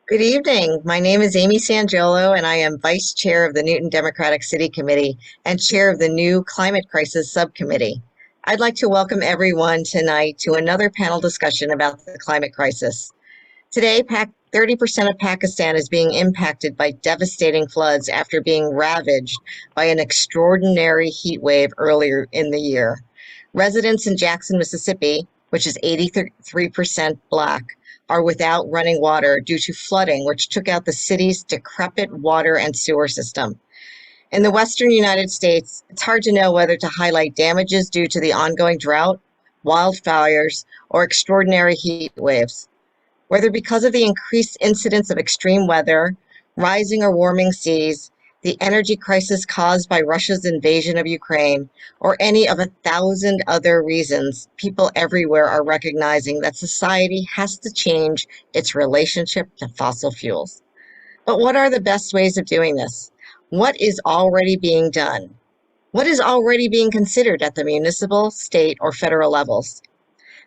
Good evening. My name is Amy Sangiolo, and I am Vice Chair of the Newton Democratic City Committee and Chair of the new Climate Crisis Subcommittee. I'd like to welcome everyone tonight to another panel discussion about the climate crisis. Today, 30% of Pakistan is being impacted by devastating floods after being ravaged by an extraordinary heat wave earlier in the year. Residents in Jackson, Mississippi, which is 83% Black, are without running water due to flooding, which took out the city's decrepit water and sewer system. In the western United States, it's hard to know whether to highlight damages due to the ongoing drought, wildfires, or extraordinary heat waves. Whether because of the increased incidence of extreme weather, rising or warming seas, the energy crisis caused by Russia's invasion of Ukraine, or any of 1,000 other reasons, people everywhere are recognizing that society has to change its relationship to fossil fuels. But what are the best ways of doing this? What is already being done? What is already being considered at the municipal, state, or federal levels?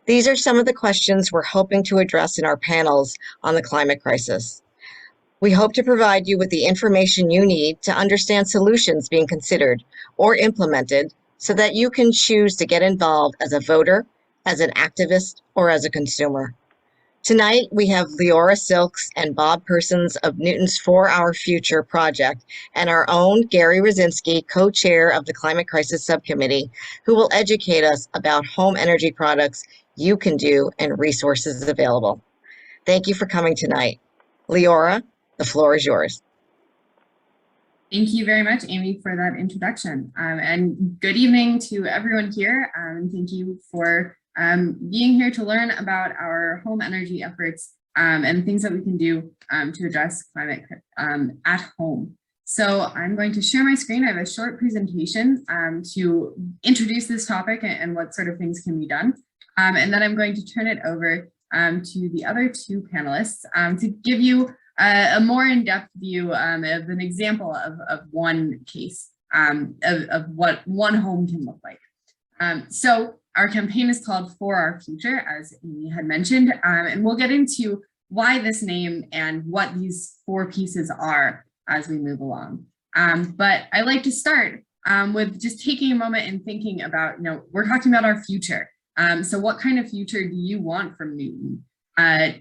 These are some of the questions we're hoping to address in our panels on the climate crisis. We hope to provide you with the information you need to understand solutions being considered or implemented so that you can choose to get involved as a voter, as an activist, or as a consumer. Tonight, we have Leora Silks and Bob Persons of Newton's For Our Future project and our own Gary Rosinski, co-chair of the Climate Crisis Subcommittee, who will educate us about home energy products you can do and resources available. Thank you for coming tonight. Leora, the floor is yours. Thank you very much, Amy, for that introduction. And good evening to everyone here. Thank you for being here to learn about our home energy efforts and things that we can do to address climate at home. So I'm going to share my screen. I have a short presentation to introduce this topic and what sort of things can be done. And then I'm going to turn it over to the other two panelists to give you a more in-depth view of an example of one case of what one home can look like. So our campaign is called For Our Future, as Amy had mentioned, and we'll get into why this name and what these four pieces are as we move along. But I like to start with just taking a moment and thinking about, we're talking about our future. So what kind of future do you want from Newton?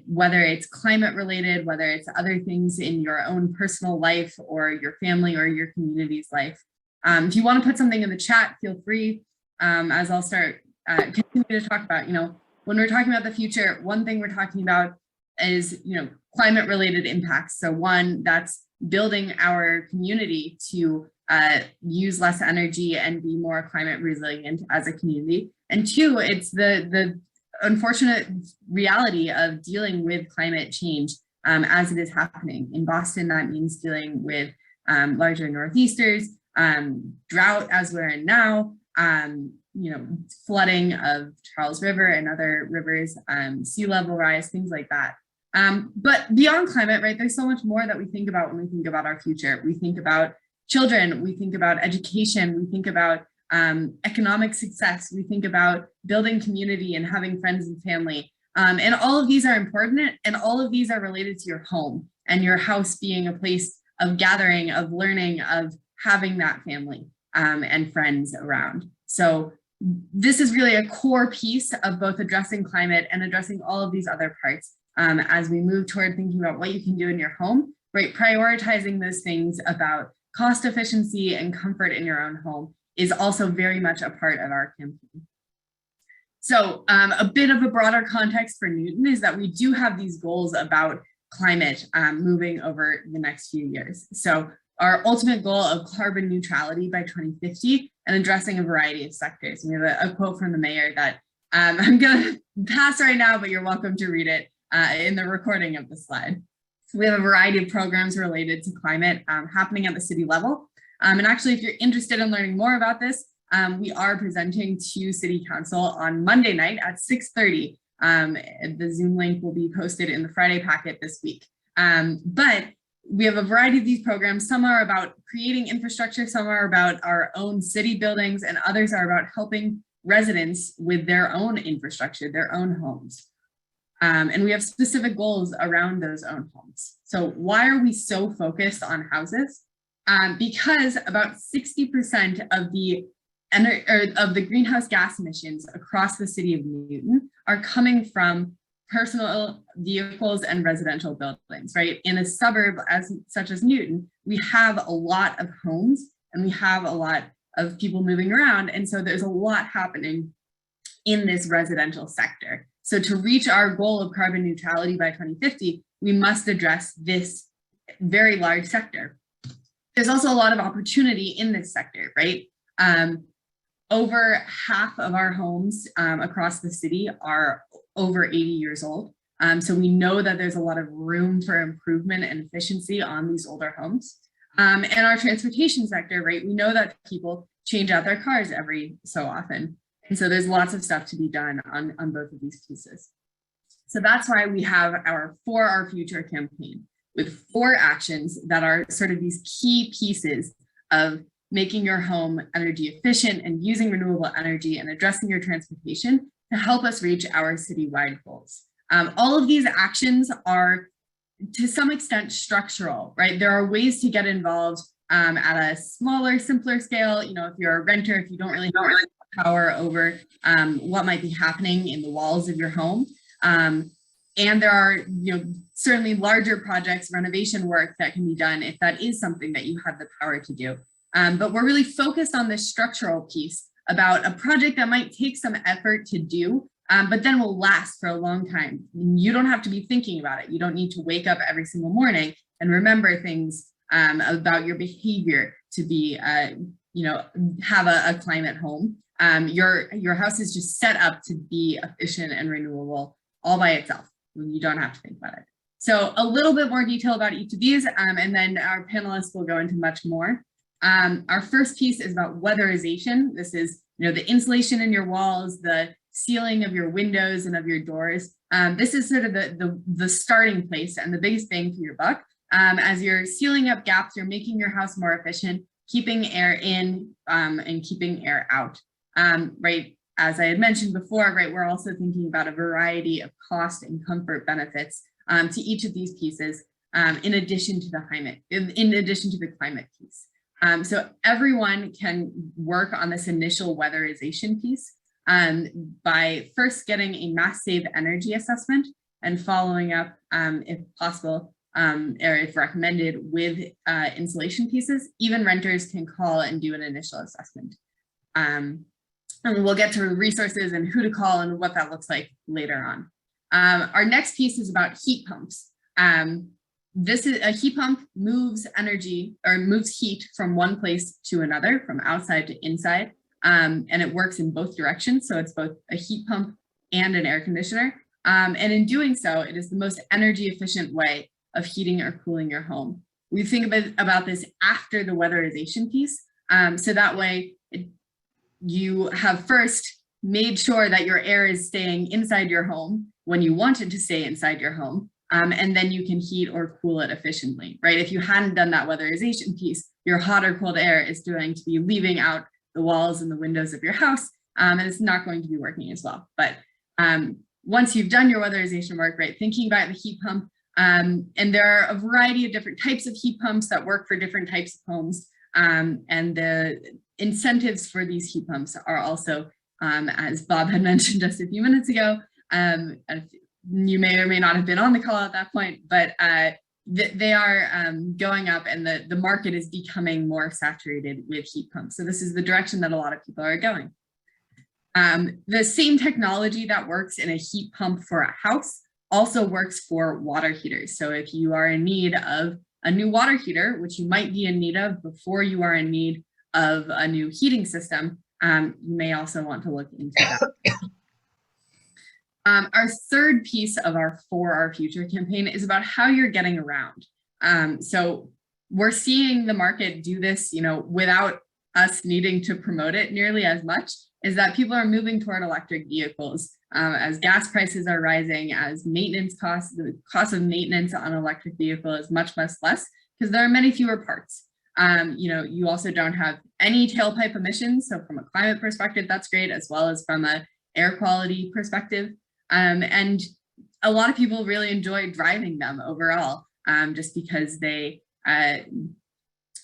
Whether it's climate related, whether it's other things in your own personal life or your family or your community's life. If you want to put something in the chat, feel free, as I'll start continue to talk about, when we're talking about the future, one thing we're talking about is, climate related impacts. So one, that's building our community to use less energy and be more climate resilient as a community. And two, it's the unfortunate reality of dealing with climate change as it is happening. In Boston, that means dealing with larger northeasters, drought as we're in now, flooding of Charles River and other rivers, sea level rise, things like that. But beyond climate, right, there's so much more that we think about when we think about our future. We think about children, we think about education, we think about economic success, we think about building community and having friends and family. And all of these are important, and all of these are related to your home and your house being a place of gathering, of learning, of having that family and friends around. So this is really a core piece of both addressing climate and addressing all of these other parts as we move toward thinking about what you can do in your home, right? Prioritizing those things about cost efficiency and comfort in your own home is also very much a part of our campaign. So a bit of a broader context for Newton is that we do have these goals about climate moving over the next few years. So our ultimate goal of carbon neutrality by 2050 and addressing a variety of sectors. We have a quote from the mayor that I'm gonna pass right now, but you're welcome to read it in the recording of the slide. We have a variety of programs related to climate happening at the city level. And actually, if you're interested in learning more about this, we are presenting to City Council on Monday night at 6:30. The Zoom link will be posted in the Friday packet this week. But we have a variety of these programs. Some are about creating infrastructure, some are about our own city buildings, and others are about helping residents with their own infrastructure, their own homes. And we have specific goals around those own homes. So why are we so focused on houses? Because about 60% of the greenhouse gas emissions across the city of Newton are coming from personal vehicles and residential buildings, right? In a suburb such as Newton, we have a lot of homes and we have a lot of people moving around. And so there's a lot happening in this residential sector. So to reach our goal of carbon neutrality by 2050, we must address this very large sector. There's also a lot of opportunity in this sector, right? Over half of our homes across the city are over 80 years old. So we know that there's a lot of room for improvement and efficiency on these older homes. And our transportation sector, right? We know that people change out their cars every so often. And so there's lots of stuff to be done on both of these pieces. So that's why we have our For Our Future campaign with 4 actions that are sort of these key pieces of making your home energy efficient and using renewable energy and addressing your transportation to help us reach our citywide goals. All of these actions are to some extent structural, right? There are ways to get involved at a smaller, simpler scale. You know, if you're a renter, if you don't really have power over what might be happening in the walls of your home. And there are, you know, certainly larger projects, renovation work that can be done if that is something that you have the power to do. But we're really focused on this structural piece about a project that might take some effort to do, but then will last for a long time. You don't have to be thinking about it. You don't need to wake up every single morning and remember things about your behavior to be, you know, have a climate home. Your house is just set up to be efficient and renewable all by itself. You don't have to think about it. So a little bit more detail about each of these, and then our panelists will go into much more. Our first piece is about weatherization. This is, you know, the insulation in your walls, the sealing of your windows and of your doors. This is sort of the starting place and the biggest bang for your buck. As you're sealing up gaps, you're making your house more efficient, keeping air in and keeping air out. Right, as I had mentioned before, right, we're also thinking about a variety of cost and comfort benefits to each of these pieces, in addition to the climate piece. So everyone can work on this initial weatherization piece by first getting a mass save energy assessment and following up, if possible, or if recommended, with insulation pieces. Even renters can call and do an initial assessment. And we'll get to resources and who to call and what that looks like later on. Our next piece is about heat pumps. This is a heat pump moves energy or moves heat from one place to another, from outside to inside, and it works in both directions. So it's both a heat pump and an air conditioner. And in doing so, it is the most energy efficient way of heating or cooling your home. We think about this after the weatherization piece. So that way you have first made sure that your air is staying inside your home when you want it to stay inside your home. And then you can heat or cool it efficiently, right? If you hadn't done that weatherization piece, your hot or cold air is going to be leaving out the walls and the windows of your house, and it's not going to be working as well. But once you've done your weatherization work, right, thinking about the heat pump, and there are a variety of different types of heat pumps that work for different types of homes, and the incentives for these heat pumps are also, as Bob had mentioned just a few minutes ago, you may or may not have been on the call at that point, but they are going up, and the market is becoming more saturated with heat pumps. So this is the direction that a lot of people are going. The same technology that works in a heat pump for a house also works for water heaters. So if you are in need of a new water heater, which you might be in need of before you are in need of a new heating system, you may also want to look into that. Our third piece of our For Our Future campaign is about how you're getting around. So we're seeing the market do this, you know, without us needing to promote it nearly as much, is that people are moving toward electric vehicles. As gas prices are rising, as maintenance costs, the cost of maintenance on an electric vehicle is much less, because there are many fewer parts. You know, you also don't have any tailpipe emissions. So from a climate perspective, that's great, as well as from a air quality perspective. And a lot of people really enjoy driving them overall, just because they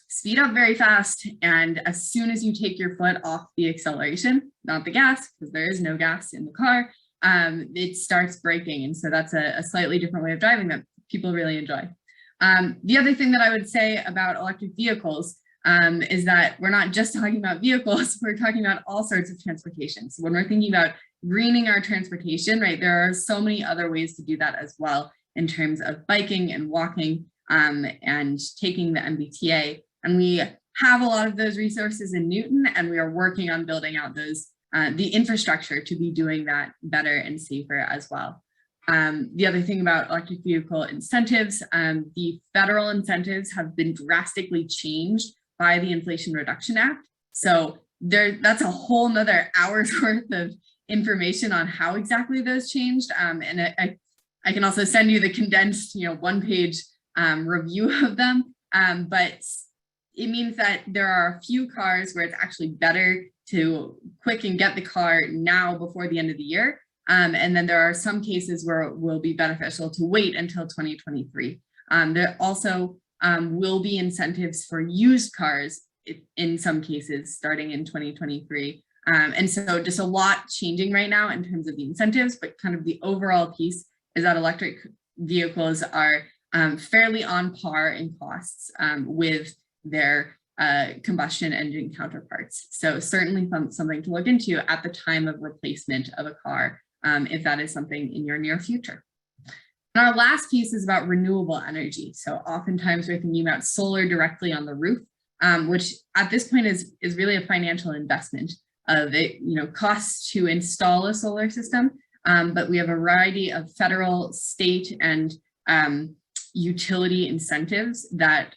speed up very fast. And as soon as you take your foot off the acceleration, not the gas, because there is no gas in the car, it starts braking. And so that's a slightly different way of driving that people really enjoy. The other thing that I would say about electric vehicles is that we're not just talking about vehicles, we're talking about all sorts of transportation. So when we're thinking about greening our transportation, right, there are so many other ways to do that as well, in terms of biking and walking and taking the MBTA. And we have a lot of those resources in Newton, and we are working on building out those the infrastructure to be doing that better and safer as well. The other thing about electric vehicle incentives, the federal incentives have been drastically changed by the Inflation Reduction Act. So that's a whole nother hour's worth of information on how exactly those changed. And I can also send you the condensed, one-page review of them. But it means that there are a few cars where it's actually better to quick and get the car now before the end of the year. And then there are some cases where it will be beneficial to wait until 2023. There also will be incentives for used cars in some cases starting in 2023. And so just a lot changing right now in terms of the incentives, but kind of the overall piece is that electric vehicles are fairly on par in costs with their combustion engine counterparts. So certainly something to look into at the time of replacement of a car, if that is something in your near future. And our last piece is about renewable energy. So oftentimes we're thinking about solar directly on the roof, which at this point is really a financial investment of it, costs to install a solar system. But we have a variety of federal, state, and utility incentives that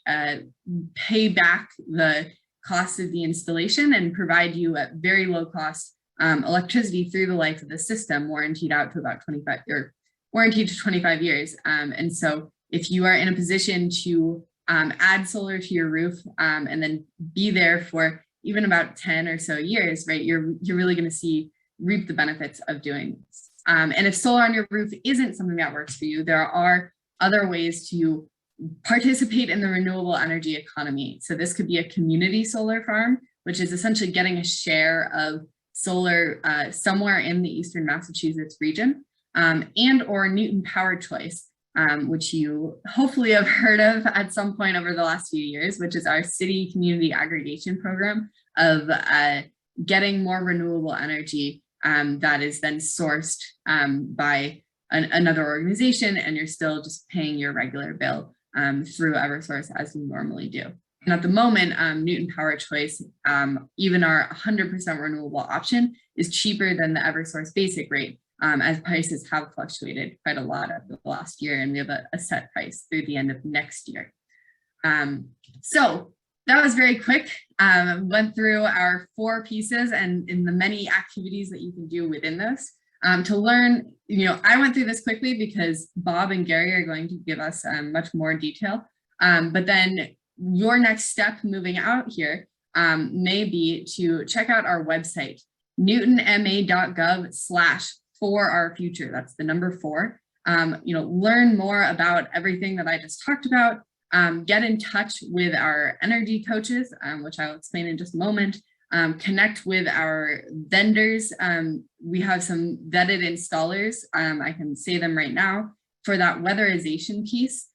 pay back the cost of the installation and provide you at very low cost electricity through the life of the system, warranted out to about 25 or warranted to 25 years. And so if you are in a position to add solar to your roof and then be there for even about 10 or so years, right, you're really going to reap the benefits of doing this. And if solar on your roof isn't something that works for you, there are other ways to participate in the renewable energy economy. So this could be a community solar farm, which is essentially getting a share of solar somewhere in the Eastern Massachusetts region, and or Newton Power Choice, which you hopefully have heard of at some point over the last few years, which is our city community aggregation program of getting more renewable energy that is then sourced by another organization, and you're still just paying your regular bill through Eversource as you normally do. And at the moment, Newton Power Choice, even our 100% renewable option, is cheaper than the Eversource basic rate, as prices have fluctuated quite a lot over the last year, and we have a set price through the end of next year. So that was very quick. Went through our 4 pieces and in the many activities that you can do within those. To learn, I went through this quickly because Bob and Gary are going to give us much more detail. But then your next step moving out here may be to check out our website, newtonma.gov/4ourfuture. That's the number 4. Learn more about everything that I just talked about. Get in touch with our energy coaches, which I'll explain in just a moment. Connect with our vendors. We have some vetted installers. I can say them right now. For that weatherization piece,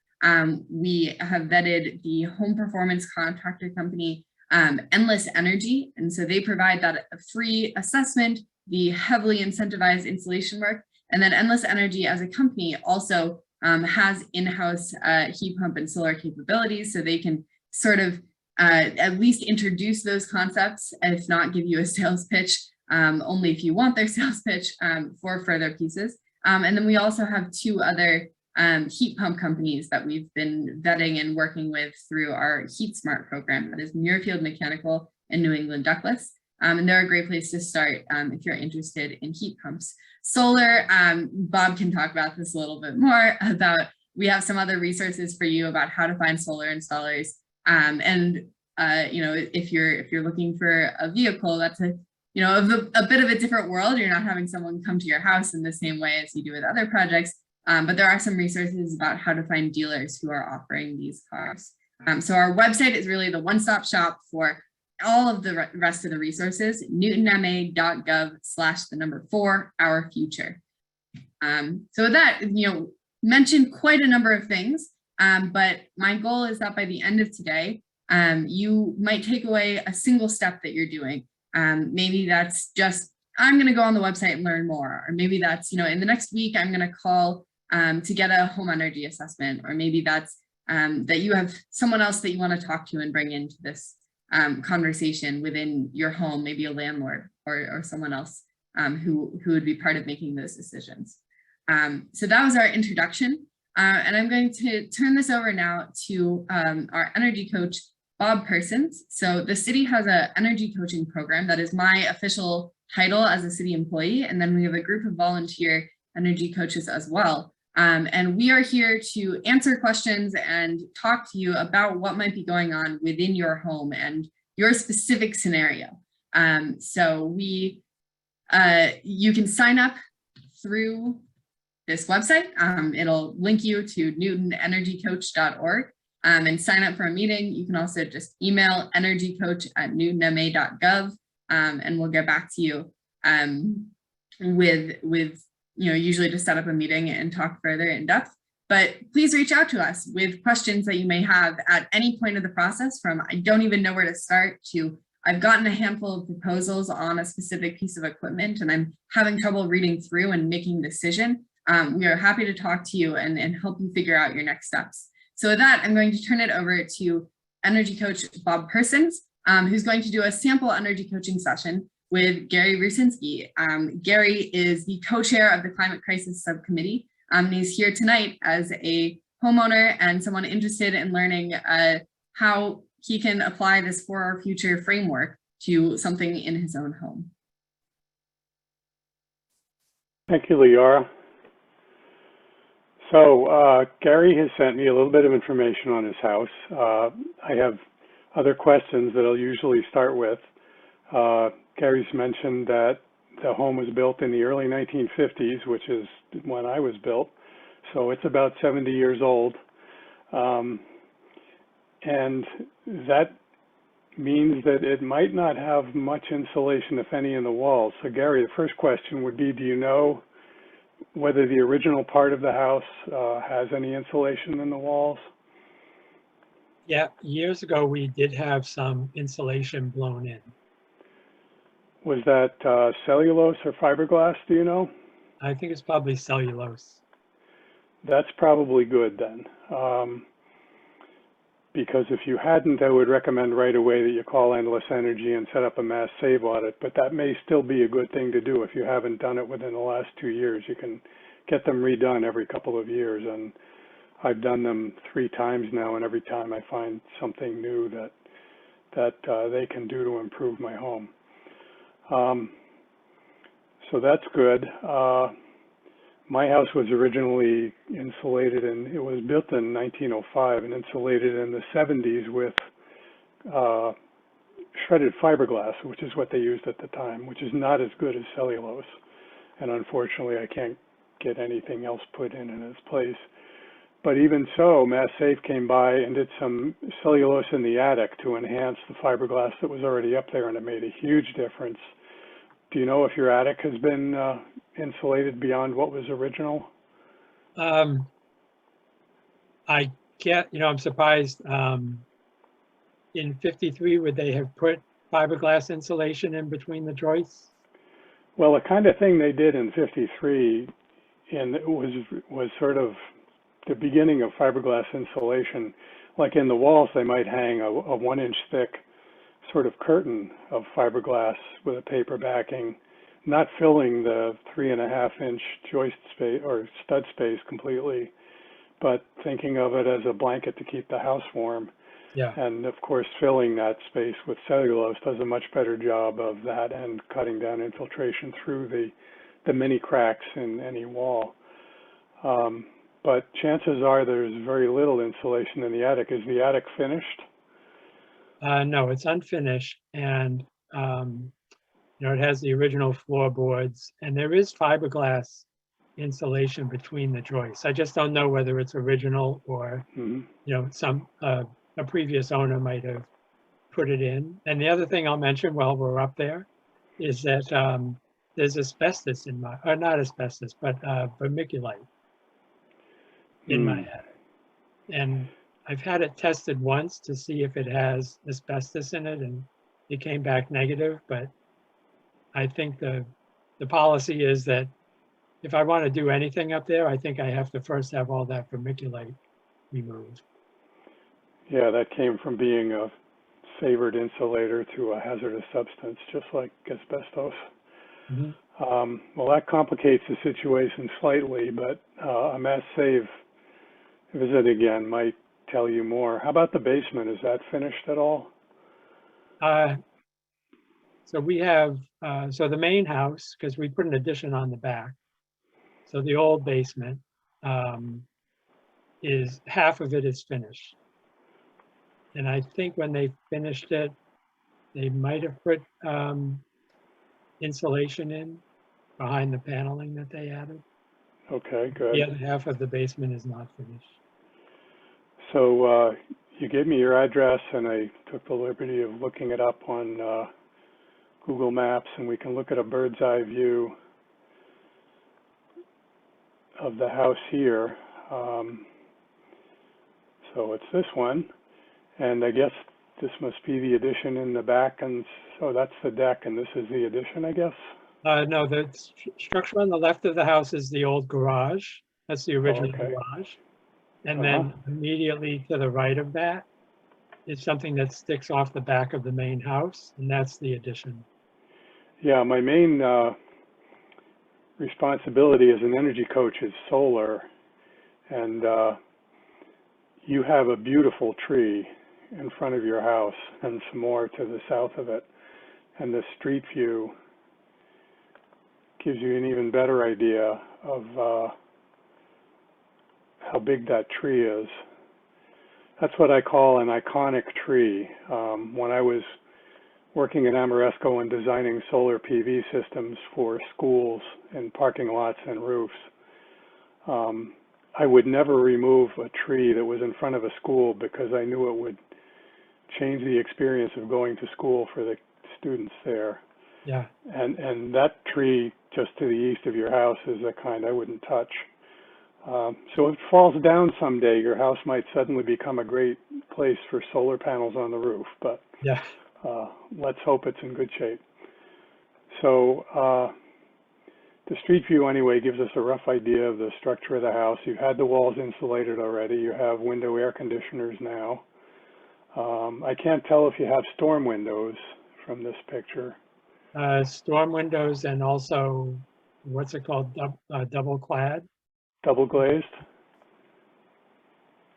we have vetted the home performance contractor company, Endless Energy. And so they provide that free assessment, the heavily incentivized installation work. And then Endless Energy as a company also has in-house heat pump and solar capabilities, so they can sort of at least introduce those concepts, if not give you a sales pitch, only if you want their sales pitch for further pieces. And then we also have 2 other heat pump companies that we've been vetting and working with through our Heat Smart program, that is Muirfield Mechanical and New England Ductless. And they're a great place to start if you're interested in heat pumps. Solar, Bob can talk about this a little bit more about, we have some other resources for you about how to find solar installers. If you're looking for a vehicle, that's a bit of a different world. You're not having someone come to your house in the same way as you do with other projects. but there are some resources about how to find dealers who are offering these cars. So our website is really the one-stop shop for all of the rest of the resources, newtonma.gov/4 our future. So with that, mentioned quite a number of things, but my goal is that by the end of today, you might take away a single step that you're doing. Maybe that's just, I'm going to go on the website and learn more, or maybe that's, in the next week, I'm going to call to get a home energy assessment, or maybe that's that you have someone else that you want to talk to and bring into this conversation within your home, maybe a landlord or someone else who would be part of making those decisions. So that was our introduction. And I'm going to turn this over now to our energy coach, Bob Persons. So the city has an energy coaching program that is my official title as a city employee. And then we have a group of volunteer energy coaches as well. And we are here to answer questions and talk to you about what might be going on within your home and your specific scenario. So you can sign up through this website. It'll link you to newtonenergycoach.org and sign up for a meeting. You can also just email energycoach@newtonma.gov and we'll get back to you with usually to set up a meeting and talk further in depth. But please reach out to us with questions that you may have at any point of the process, from I don't even know where to start to I've gotten a handful of proposals on a specific piece of equipment and I'm having trouble reading through and making a decision. We are happy to talk to you and help you figure out your next steps. So with that, I'm going to turn it over to energy coach Bob Persons, who's going to do a sample energy coaching session with Gary Rusinski. Gary is the co-chair of the Climate Crisis Subcommittee. He's here tonight as a homeowner and someone interested in learning how he can apply this For Our Future framework to something in his own home. Thank you, Leora. So Gary has sent me a little bit of information on his house. I have other questions that I'll usually start with. Gary's mentioned that the home was built in the early 1950s, which is when I was built. So it's about 70 years old. And that means that it might not have much insulation, if any, in the walls. So Gary, the first question would be, do you know whether the original part of the house has any insulation in the walls? Yeah, years ago we did have some insulation blown in. Was that cellulose or fiberglass, do you know? I think it's probably cellulose. That's probably good then. Because if you hadn't, I would recommend right away that you call Endless Energy and set up a mass save audit, but that may still be a good thing to do if you haven't done it within the last 2 years. You can get them redone every couple of years, and I've done them 3 times now, and every time I find something new that they can do to improve my home. So that's good. My house was originally insulated, and it was built in 1905 and insulated in the 70s with shredded fiberglass, which is what they used at the time, which is not as good as cellulose. And unfortunately, I can't get anything else put in its place. But even so, Mass Save came by and did some cellulose in the attic to enhance the fiberglass that was already up there, and it made a huge difference. Do you know if your attic has been insulated beyond what was original? I'm surprised. In 53, would they have put fiberglass insulation in between the joists? Well, the kind of thing they did in 53, and it was sort of the beginning of fiberglass insulation. Like in the walls, they might hang a 1-inch thick sort of curtain of fiberglass with a paper backing, not filling the 3.5-inch joist space or stud space completely, but thinking of it as a blanket to keep the house warm. Yeah. And of course, filling that space with cellulose does a much better job of that and cutting down infiltration through the mini cracks in any wall. But chances are there's very little insulation in the attic. Is the attic finished? No, it's unfinished, and it has the original floorboards, and there is fiberglass insulation between the joists. I just don't know whether it's original or, Mhm. you know, a previous owner might have put it in. And the other thing I'll mention while we're up there is that there's asbestos in my, or not asbestos, but vermiculite in my Mm. attic. And I've had it tested once to see if it has asbestos in it, and it came back negative, but I think the policy is that if I want to do anything up there, I think I have to first have all that vermiculite removed. Yeah, that came from being a favored insulator to a hazardous substance, just like asbestos. Mhm. Well, that complicates the situation slightly, but a mass save visit again might tell you more. How about the basement? Is that finished at all? So we have, so the main house, because we put an addition on the back. So the old basement is, half of it is finished. And I think when they finished it, they might have put insulation in behind the paneling that they added. Okay, The good. other half of the basement is not finished. So you gave me your address, and I took the liberty of looking it up on Google Maps, and we can look at a bird's eye view of the house here. So it's this one, and I guess this must be the addition in the back, and so that's the deck, and this is the addition, I guess? No, the structure on the left of the house is the old garage. That's the original okay. garage. And Uh-huh. then immediately to the right of that is something that sticks off the back of the main house, and that's the addition. Yeah, my main responsibility as an energy coach is solar, and you have a beautiful tree in front of your house and some more to the south of it, and the street view gives you an even better idea of how big that tree is. That's what I call an iconic tree. When I was working at Ameresco and designing solar PV systems for schools and parking lots and roofs, I would never remove a tree that was in front of a school because I knew it would change the experience of going to school for the students there. Yeah. And that tree just to the east of your house is the kind I wouldn't touch. So if it falls down someday, your house might suddenly become a great place for solar panels on the roof, but Yeah. let's hope it's in good shape. So the street view anyway gives us a rough idea of the structure of the house. You've had the walls insulated already. You have window air conditioners now. I can't tell if you have storm windows from this picture. Storm windows, and also, what's it called? Double clad. Double glazed?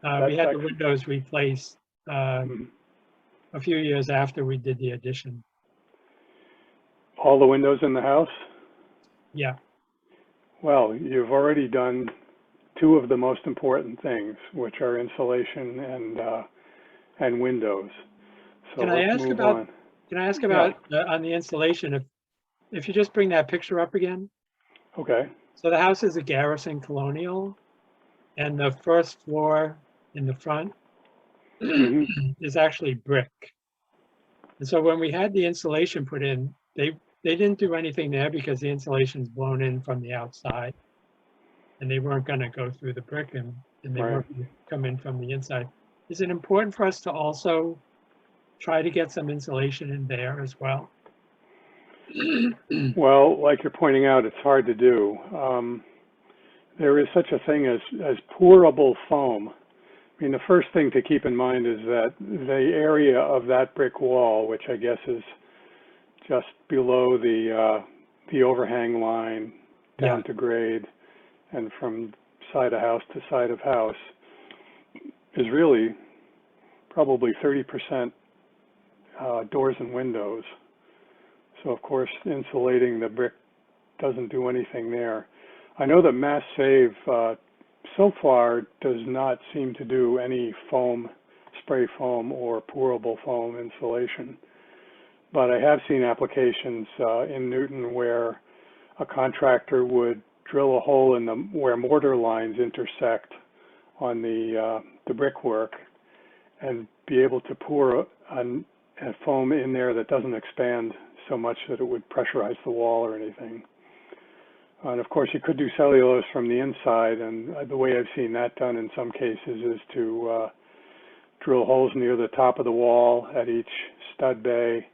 We had the windows replaced Mhm. a few years after we did the addition. All the windows in the house? Yeah. Well, you've already done two of the most important things, which are insulation and windows. So Can I let's ask move about, on. can I ask about on the insulation, if you just bring that picture up again? Okay. So the house is a Garrison Colonial, and the first floor in the front is actually brick. And so when we had the insulation put in, they didn't do anything there because the insulation's blown in from the outside, and they weren't going to go through the brick, and they Right. weren't going to come in from the inside. Is it important for us to also try to get some insulation in there as well? Well, like you're pointing out, it's hard to do. There is such a thing as pourable foam. I mean, the first thing to keep in mind is that the area of that brick wall, which I guess is just below the overhang line down to grade and from side of house to side of house, is really probably 30% doors and windows. So of course, insulating the brick doesn't do anything there. I know that Mass Save so far does not seem to do any foam, spray foam or pourable foam insulation. But I have seen applications in Newton where a contractor would drill a hole in where mortar lines intersect on the brickwork, and be able to pour a foam in there that doesn't expand so much that it would pressurize the wall or anything. And of course, you could do cellulose from the inside, and the way I've seen that done in some cases is to drill holes near the top of the wall at each stud bay,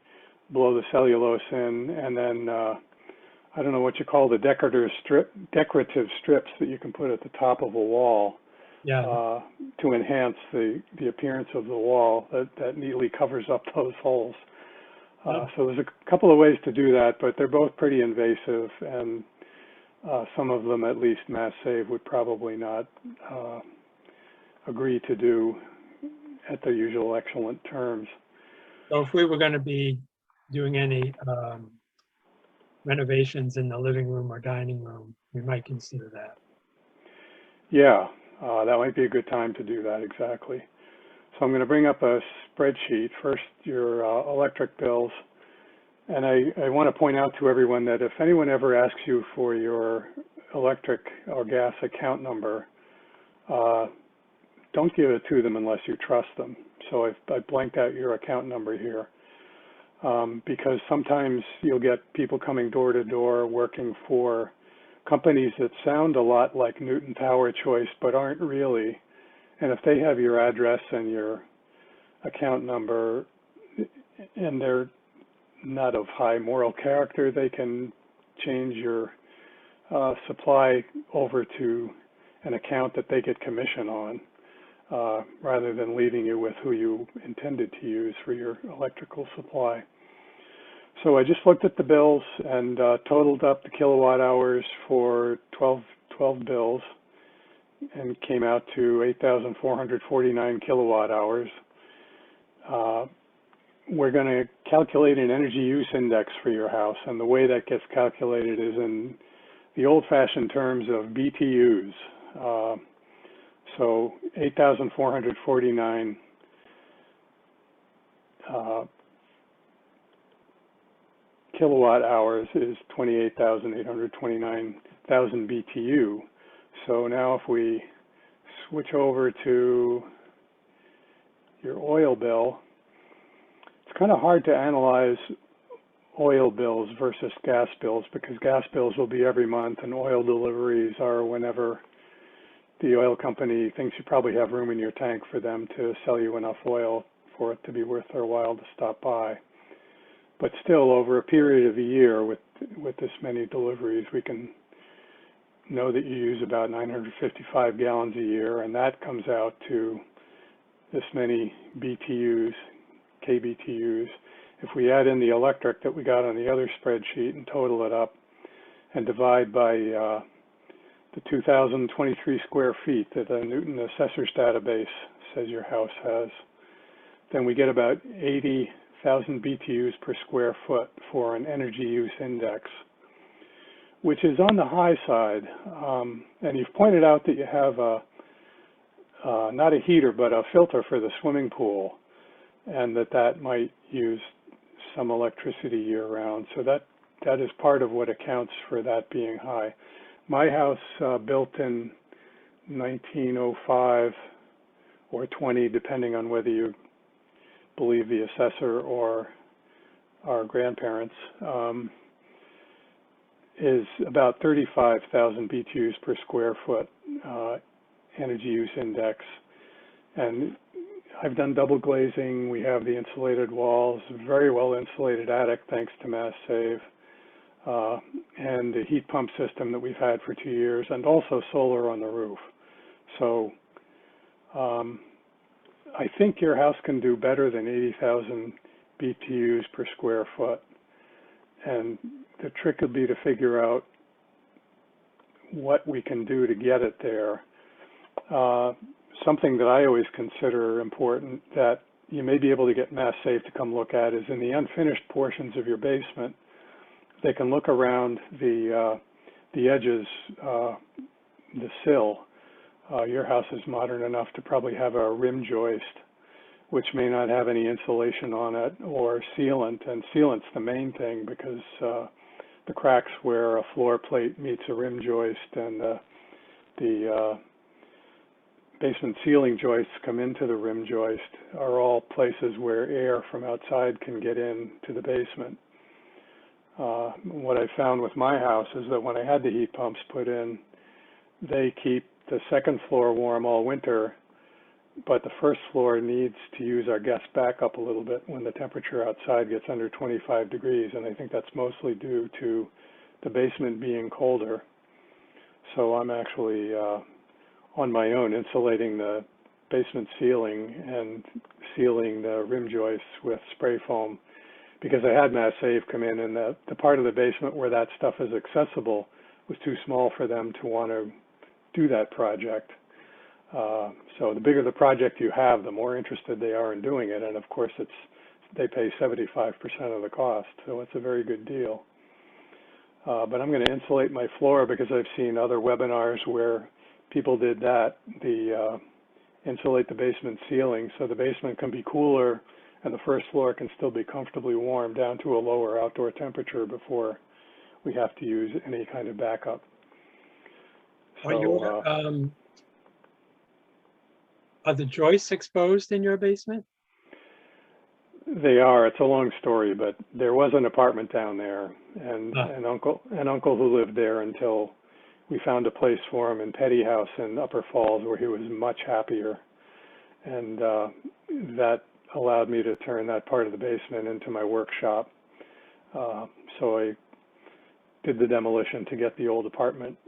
blow the cellulose in, and then I don't know what you call the decorative strips that you can put at the top of a wall, Yeah. to enhance the appearance of the wall that neatly covers up those holes. So there's a couple of ways to do that, but they're both pretty invasive, and some of them, at least Mass Save, would probably not agree to do at the usual excellent terms. So if we were going to be doing any renovations in the living room or dining room, we might consider that. Yeah, that might be a good time to do that, exactly. So I'm going to bring up a spreadsheet. First, your electric bills. And I want to point out to everyone that if anyone ever asks you for your electric or gas account number, don't give it to them unless you trust them. So I've blanked out your account number here, because sometimes you'll get people coming door to door working for companies that sound a lot like Newton Power Choice but aren't really. And if they have your address and your account number and they're not of high moral character, they can change your supply over to an account that they get commission on, rather than leaving you with who you intended to use for your electrical supply. So I just looked at the bills and totaled up the kilowatt hours for 12 bills and came out to 8,449 kilowatt hours. We're going to calculate an energy use index for your house, and the way that gets calculated is in the old-fashioned terms of BTUs. So 8,449 kilowatt hours is 28,829,000 BTU. So now if we switch over to your oil bill, it's kind of hard to analyze oil bills versus gas bills, because gas bills will be every month and oil deliveries are whenever the oil company thinks you probably have room in your tank for them to sell you enough oil for it to be worth their while to stop by. But still, over a period of a year with this many deliveries, we can know that you use about 955 gallons a year, and that comes out to this many BTUs, kBTUs. If we add in the electric that we got on the other spreadsheet and total it up and divide by the 2,023 square feet that the Newton Assessor's Database says your house has, then we get about 80,000 BTUs per square foot for an energy use index, which is on the high side. And you've pointed out that you have not a heater, but a filter for the swimming pool, and that might use some electricity year-round. So that is part of what accounts for that being high. My house, built in 1905 or 20, depending on whether you believe the assessor or our grandparents, is about 35,000 BTUs per square foot energy use index. And I've done double glazing. We have the insulated walls, very well insulated attic thanks to Mass Save, and the heat pump system that we've had for 2 years, and also solar on the roof. So I think your house can do better than 80,000 BTUs per square foot. And the trick would be to figure out what we can do to get it there. Something that I always consider important that you may be able to get Mass Save to come look at is in the unfinished portions of your basement. They can look around the edges, the sill. Your house is modern enough to probably have a rim joist, which may not have any insulation on it or sealant. And sealant's the main thing, because the cracks where a floor plate meets a rim joist and the basement ceiling joists come into the rim joist are all places where air from outside can get into the basement. What I found with my house is that when I had the heat pumps put in, they keep the second floor warm all winter, but the first floor needs to use our guest backup a little bit when the temperature outside gets under 25 degrees, and I think that's mostly due to the basement being colder. So I'm actually on my own insulating the basement ceiling and sealing the rim joists with spray foam, because I had Mass Save come in, and the part of the basement where that stuff is accessible was too small for them to want to do that project. So the bigger the project you have, the more interested they are in doing it, and of course they pay 75% of the cost, so it's a very good deal. But I'm going to insulate my floor because I've seen other webinars where people did that, insulate the basement ceiling so the basement can be cooler and the first floor can still be comfortably warm down to a lower outdoor temperature before we have to use any kind of backup. So, are the joists exposed in your basement? they are. It's a long story, but there was an apartment down there, and an uncle who lived there until we found a place for him in Petty House in Upper Falls where he was much happier, and that allowed me to turn that part of the basement into my workshop. So I did the demolition to get the old apartment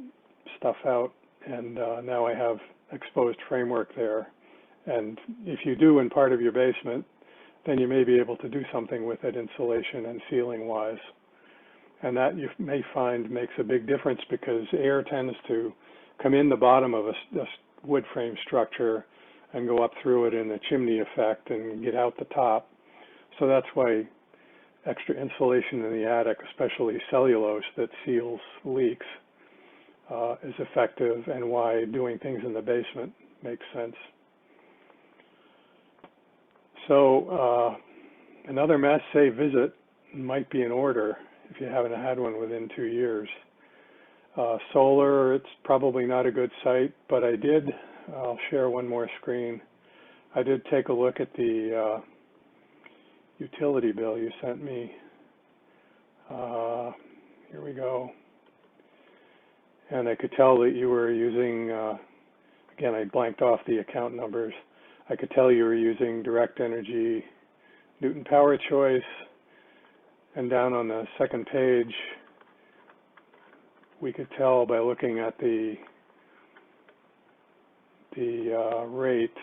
stuff out, and now I have exposed framework there. And if you do in part of your basement, then you may be able to do something with it insulation and ceiling wise. And that you may find makes a big difference because air tends to come in the bottom of a wood frame structure and go up through it in a chimney effect and get out the top. So that's why extra insulation in the attic, especially cellulose that seals leaks, is effective, and why doing things in the basement makes sense. So another Mass Save visit might be in order if you haven't had one within 2 years. Solar, it's probably not a good site, but I'll share one more screen. I did take a look at the utility bill you sent me. Here we go. And I could tell that you were using, again, I blanked off the account numbers. I could tell you were using Direct Energy, Newton Power Choice, and down on the second page, we could tell by looking at the rate,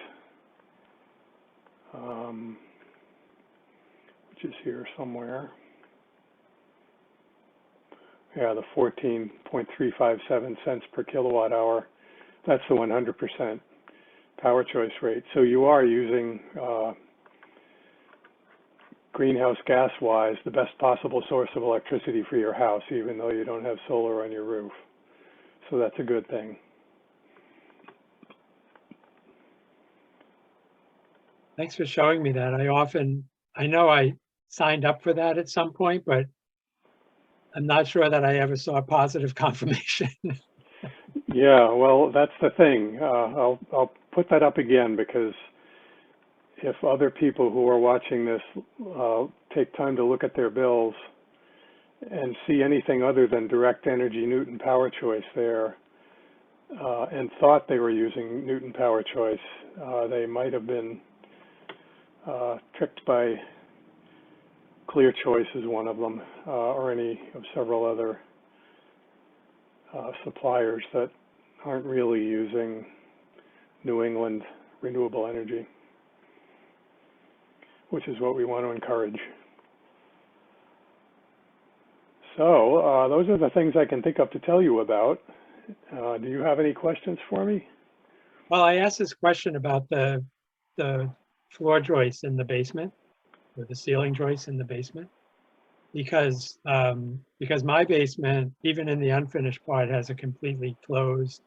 which is here somewhere. Yeah, the 14.357 cents per kilowatt hour. That's the 100% power choice rate. So you are using greenhouse gas-wise the best possible source of electricity for your house, even though you don't have solar on your roof. So that's a good thing. Thanks for showing me that. I know I signed up for that at some point, but I'm not sure that I ever saw a positive confirmation. Yeah, well, that's the thing. I'll put that up again, because if other people who are watching this take time to look at their bills and see anything other than Direct Energy Newton Power Choice there, and thought they were using Newton Power Choice, they might have been tricked by Clear Choice is one of them, or any of several other suppliers that aren't really using New England renewable energy, which is what we want to encourage. So those are the things I can think of to tell you about. Do you have any questions for me? Well, I asked this question about the floor joists in the basement, or the ceiling joists in the basement, because my basement, even in the unfinished part, has a completely closed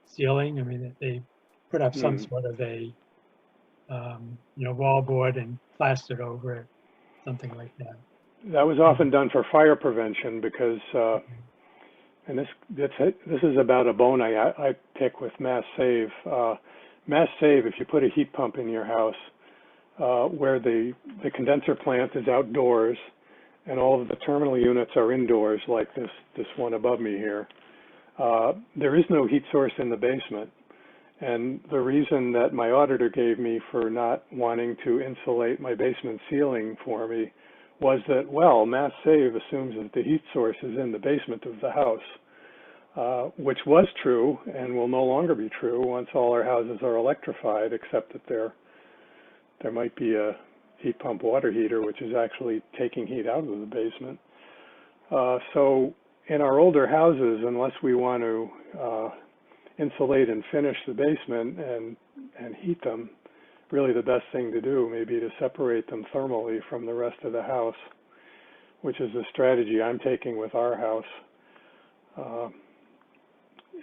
ceiling. I mean, they put up some sort of a wall board and plastered over it, something like that. that was often done for fire prevention because, and this is about a bone I pick with Mass Save. Mass Save, if you put a heat pump in your house, where the condenser plant is outdoors and all of the terminal units are indoors, like this one above me here, there is no heat source in the basement. And the reason that my auditor gave me for not wanting to insulate my basement ceiling for me was that, well, Mass Save assumes that the heat source is in the basement of the house, which was true and will no longer be true once all our houses are electrified, except that there might be a heat pump water heater, which is actually taking heat out of the basement. So in our older houses, unless we want to insulate and finish the basement and heat them, really the best thing to do may be to separate them thermally from the rest of the house, which is the strategy I'm taking with our house.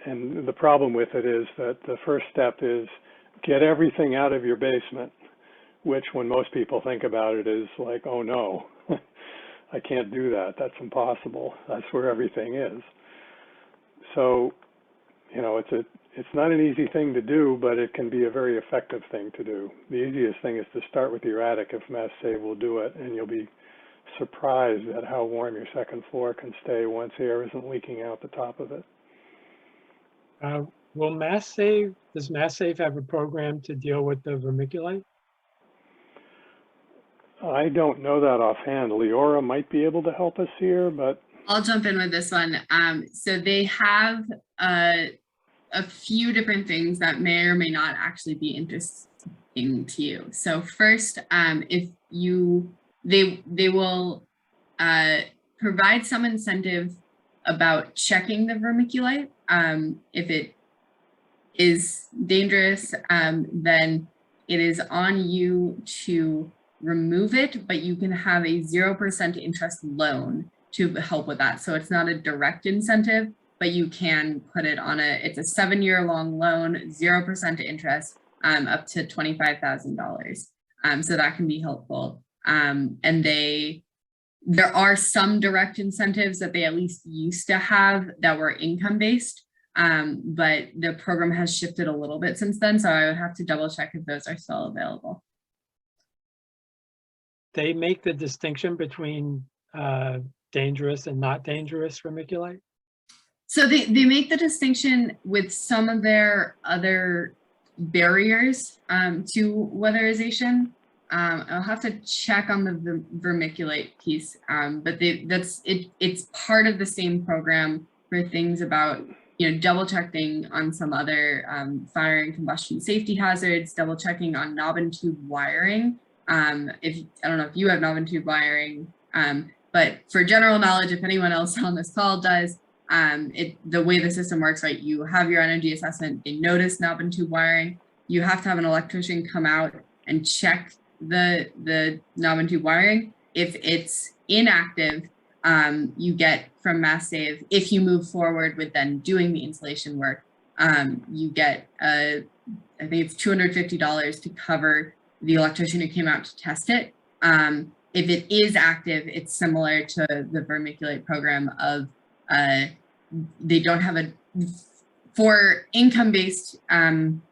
And the problem with it is that the first step is get everything out of your basement, which when most people think about it is like, oh no, I can't do that. That's impossible. That's where everything is. So, you know, it's not an easy thing to do, but it can be a very effective thing to do. The easiest thing is to start with your attic if Mass Save will do it, and you'll be surprised at how warm your second floor can stay once air isn't leaking out the top of it. Does Mass Save have a program to deal with the vermiculite? I don't know that offhand. Leora might be able to help us here, but I'll jump in with this one. So they have a few different things that may or may not actually be interesting to you. So first, if they will provide some incentive about checking the vermiculite. If it is dangerous, then it is on you to remove it, but you can have a 0% interest loan to help with that. So it's not a direct incentive, but you can put it on it's a 7-year-long loan, 0% interest, up to $25,000. So that can be helpful. And there are some direct incentives that they at least used to have that were income-based, but the program has shifted a little bit since then. So I would have to double check if those are still available. They make the distinction between dangerous and not dangerous vermiculite? So they make the distinction with some of their other barriers to weatherization. I'll have to check on the vermiculite piece, but it's part of the same program for things about, you know, double checking on some other fire and combustion safety hazards, double checking on knob and tube wiring. I don't know if you have knob and tube wiring, but for general knowledge, if anyone else on this call does, the way the system works, right? You have your energy assessment, they notice knob and tube wiring. You have to have an electrician come out and check the knob and tube wiring. If it's inactive, you get from Mass Save, if you move forward with then doing the installation work, you get, I think it's $250 to cover the electrician who came out to test it. If it is active, it's similar to the vermiculite program of they don't have for income-based,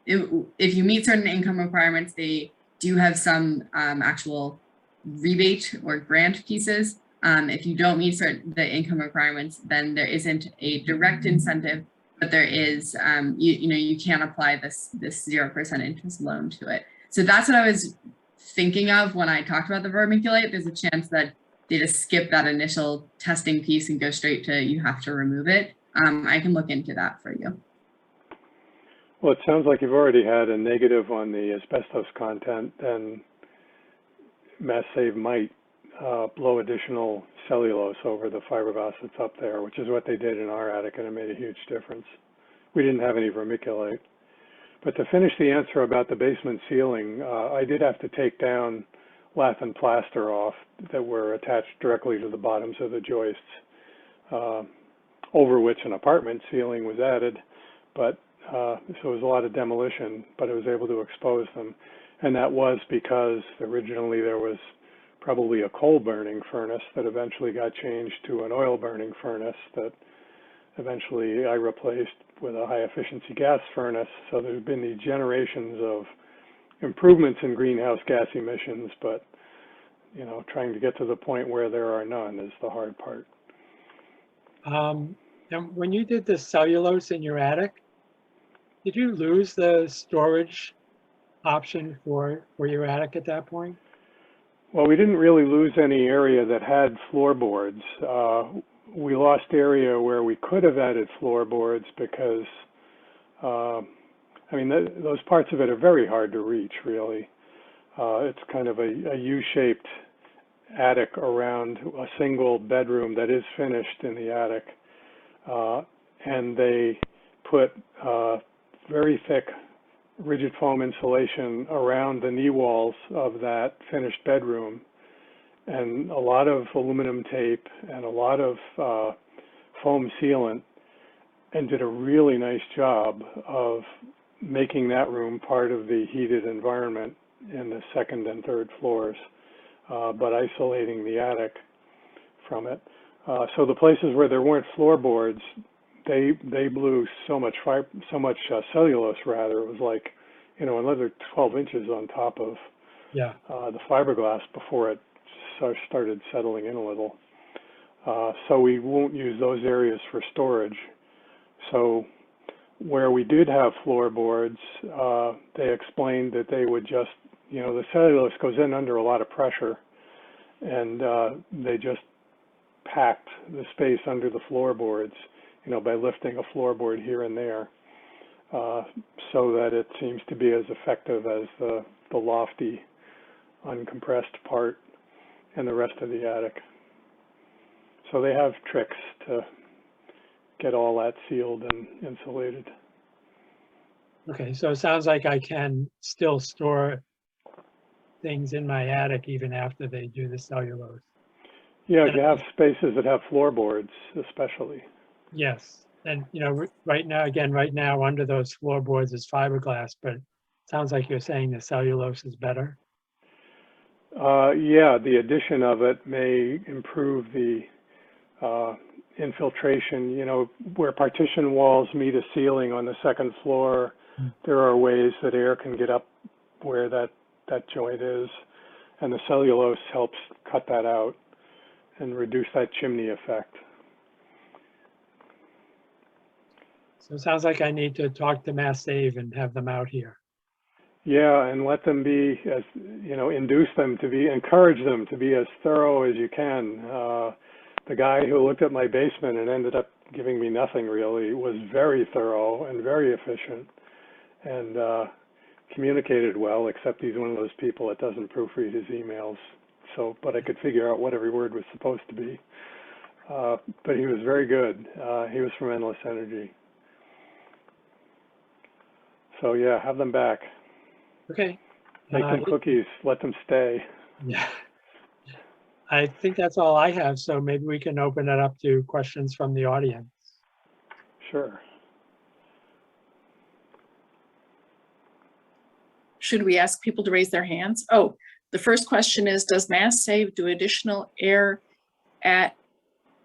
if you meet certain income requirements, they do have some actual rebate or grant pieces. If you don't meet the income requirements, then there isn't a direct incentive, but there is, you can apply this 0% interest loan to it. So that's what I was thinking of when I talked about the vermiculite. There's a chance that they just skip that initial testing piece and go straight to you have to remove it. I can look into that for you. Well, it sounds like you've already had a negative on the asbestos content, and Mass Save might blow additional cellulose over the fiberglass that's up there, which is what they did in our attic, and it made a huge difference. We didn't have any vermiculite. But to finish the answer about the basement ceiling, I did have to take down lath and plaster off that were attached directly to the bottoms of the joists, over which an apartment ceiling was added. But so it was a lot of demolition, but it was able to expose them. And that was because originally there was probably a coal burning furnace that eventually got changed to an oil burning furnace that eventually I replaced with a high efficiency gas furnace. So there's been these generations of improvements in greenhouse gas emissions, but you know, trying to get to the point where there are none is the hard part. And when you did the cellulose in your attic, did you lose the storage option for your attic at that point? Well, we didn't really lose any area that had floorboards. We lost area where we could have added floorboards because, I mean, those parts of it are very hard to reach, really. It's kind of a U-shaped attic around a single bedroom that is finished in the attic. And they put very thick rigid foam insulation around the knee walls of that finished bedroom, and a lot of aluminum tape and a lot of foam sealant, and did a really nice job of making that room part of the heated environment in the second and third floors, but isolating the attic from it. So the places where there weren't floorboards, they blew so much cellulose rather. It was like, you know, another 12 inches on top of the fiberglass before it started settling in a little. So we won't use those areas for storage. So where we did have floorboards, they explained that they would just, you know, the cellulose goes in under a lot of pressure, and they just packed the space under the floorboards, you know, by lifting a floorboard here and there, so that it seems to be as effective as the lofty, uncompressed part and the rest of the attic. So they have tricks to get all that sealed and insulated. Okay, so it sounds like I can still store things in my attic even after they do the cellulose. Yeah, you have spaces that have floorboards, especially. Yes, and you know, right now under those floorboards is fiberglass, but it sounds like you're saying the cellulose is better. Yeah, the addition of it may improve the infiltration. You know, where partition walls meet a ceiling on the second floor, there are ways that air can get up where that joint is, and the cellulose helps cut that out and reduce that chimney effect. So it sounds like I need to talk to Mass Save and have them out here. Yeah, and let them be, as you know, encourage them to be as thorough as you can. The guy who looked at my basement and ended up giving me nothing really was very thorough and very efficient, and communicated well, except he's one of those people that doesn't proofread his emails. So, but I could figure out what every word was supposed to be. But he was very good. He was from Endless Energy. So yeah, have them back. Okay. Make them cookies, let them stay. Yeah. I think that's all I have, so maybe we can open it up to questions from the audience. Sure. Should we ask people to raise their hands? Oh, the first question is, does Mass Save do additional air at